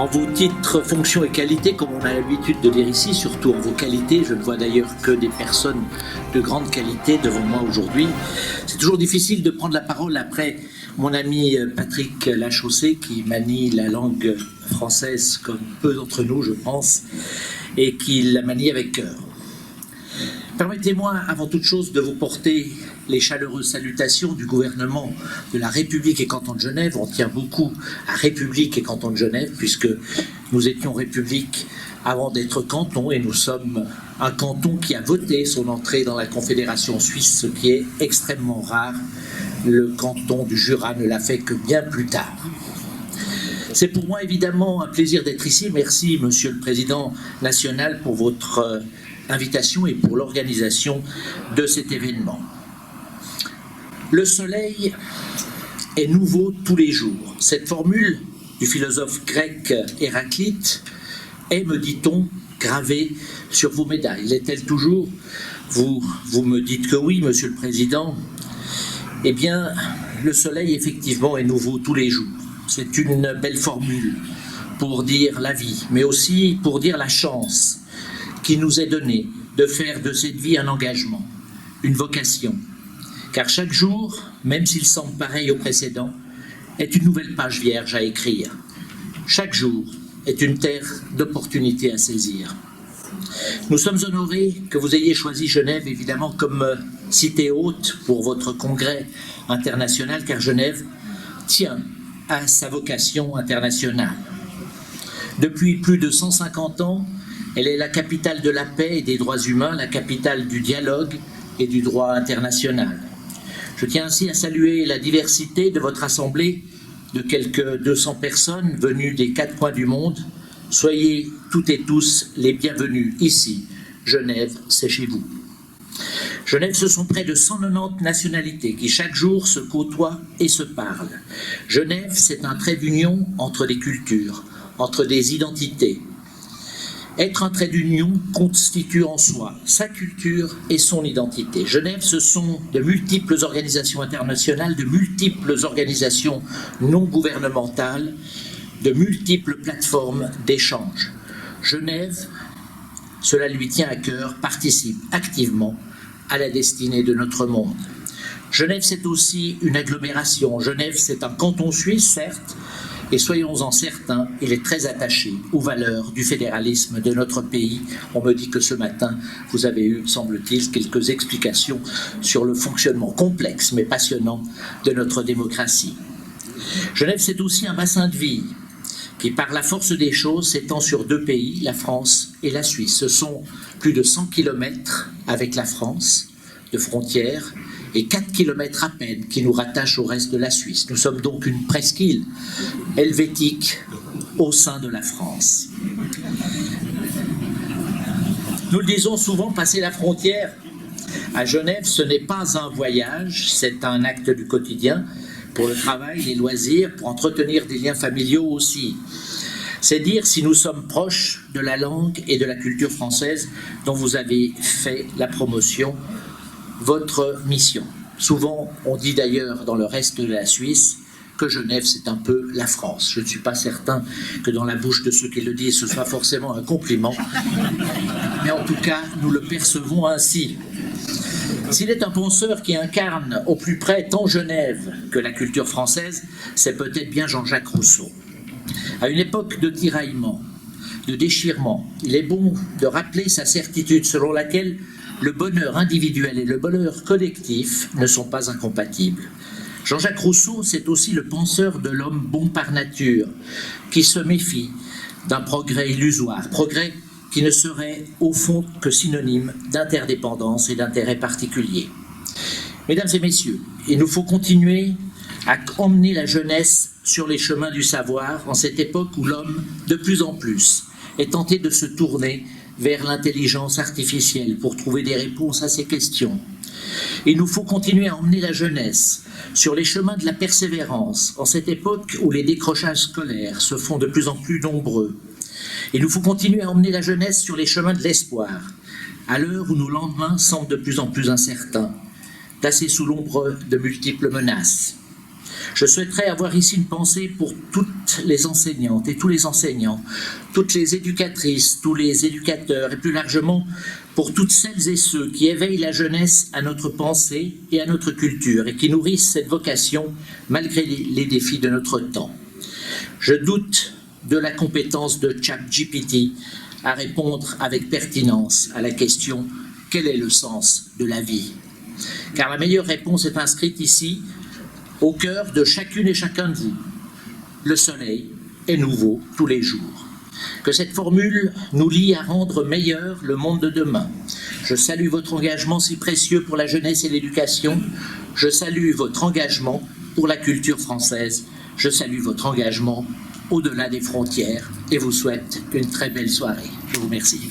En vos titres, fonctions et qualités, comme on a l'habitude de dire ici, surtout en vos qualités, je ne vois d'ailleurs que des personnes de grande qualité devant moi aujourd'hui. C'est toujours difficile de prendre la parole après mon ami Patrick Lachaussée, qui manie la langue française comme peu d'entre nous, je pense, et qui la manie avec cœur. Permettez-moi, avant toute chose, de vous porter les chaleureuses salutations du gouvernement de la République et Canton de Genève. On tient beaucoup à République et Canton de Genève, puisque nous étions République avant d'être canton, et nous sommes un canton qui a voté son entrée dans la Confédération suisse, ce qui est extrêmement rare. Le canton du Jura ne l'a fait que bien plus tard. C'est pour moi évidemment un plaisir d'être ici. Merci, Monsieur le Président national, pour votre invitation et pour l'organisation de cet événement. Le soleil est nouveau tous les jours. Cette formule du philosophe grec Héraclite est, me dit-on, gravée sur vos médailles. L'est-elle toujours? Vous me dites que oui, Monsieur le Président. Eh bien, le soleil, effectivement, est nouveau tous les jours. C'est une belle formule pour dire la vie, mais aussi pour dire la chance qui nous est donnée de faire de cette vie un engagement, une vocation. Car chaque jour, même s'il semble pareil au précédent, est une nouvelle page vierge à écrire. Chaque jour est une terre d'opportunités à saisir. Nous sommes honorés que vous ayez choisi Genève, évidemment, comme cité haute pour votre congrès international, car Genève tient à sa vocation internationale. Depuis plus de 150 ans, elle est la capitale de la paix et des droits humains, la capitale du dialogue et du droit international. Je tiens ainsi à saluer la diversité de votre assemblée de quelques 200 personnes venues des 4 coins du monde. Soyez toutes et tous les bienvenus ici. Genève, c'est chez vous. Genève, ce sont près de 190 nationalités qui chaque jour se côtoient et se parlent. Genève, c'est un trait d'union entre des cultures, entre des identités. Être un trait d'union constitue en soi sa culture et son identité. Genève, ce sont de multiples organisations internationales, de multiples organisations non gouvernementales, de multiples plateformes d'échange. Genève, cela lui tient à cœur, participe activement à la destinée de notre monde. Genève, c'est aussi une agglomération. Genève, c'est un canton suisse, certes, et soyons-en certains, il est très attaché aux valeurs du fédéralisme de notre pays. On me dit que ce matin, vous avez eu, semble-t-il, quelques explications sur le fonctionnement complexe mais passionnant de notre démocratie. Genève, c'est aussi un bassin de vie qui, par la force des choses, s'étend sur 2 pays, la France et la Suisse. Ce sont plus de 100 kilomètres avec la France de frontières et 4 kilomètres à peine qui nous rattachent au reste de la Suisse. Nous sommes donc une presqu'île helvétique au sein de la France. Nous le disons souvent, passer la frontière à Genève, ce n'est pas un voyage, c'est un acte du quotidien pour le travail, les loisirs, pour entretenir des liens familiaux aussi. C'est dire si nous sommes proches de la langue et de la culture française dont vous avez fait la promotion, votre mission. Souvent, on dit d'ailleurs dans le reste de la Suisse que Genève, c'est un peu la France. Je ne suis pas certain que dans la bouche de ceux qui le disent, ce soit forcément un compliment. Mais en tout cas, nous le percevons ainsi. S'il est un penseur qui incarne au plus près tant Genève que la culture française, c'est peut-être bien Jean-Jacques Rousseau. À une époque de tiraillement, de déchirement, il est bon de rappeler sa certitude selon laquelle le bonheur individuel et le bonheur collectif ne sont pas incompatibles. Jean-Jacques Rousseau, c'est aussi le penseur de l'homme bon par nature, qui se méfie d'un progrès illusoire, progrès qui ne serait au fond que synonyme d'interdépendance et d'intérêt particulier. Mesdames et messieurs, il nous faut continuer à emmener la jeunesse sur les chemins du savoir en cette époque où l'homme, de plus en plus, est tenté de se tourner vers l'intelligence artificielle pour trouver des réponses à ces questions. Il nous faut continuer à emmener la jeunesse sur les chemins de la persévérance en cette époque où les décrochages scolaires se font de plus en plus nombreux. Il nous faut continuer à emmener la jeunesse sur les chemins de l'espoir, à l'heure où nos lendemains semblent de plus en plus incertains, placés sous l'ombre de multiples menaces. Je souhaiterais avoir ici une pensée pour toutes les enseignantes et tous les enseignants, toutes les éducatrices, tous les éducateurs et plus largement pour toutes celles et ceux qui éveillent la jeunesse à notre pensée et à notre culture et qui nourrissent cette vocation malgré les défis de notre temps. Je doute de la compétence de ChatGPT à répondre avec pertinence à la question « Quel est le sens de la vie ?» Car la meilleure réponse est inscrite ici, au cœur de chacune et chacun de vous. Le soleil est nouveau tous les jours. Que cette formule nous lie à rendre meilleur le monde de demain. Je salue votre engagement si précieux pour la jeunesse et l'éducation. Je salue votre engagement pour la culture française. Je salue votre engagement au-delà des frontières et vous souhaite une très belle soirée. Je vous remercie.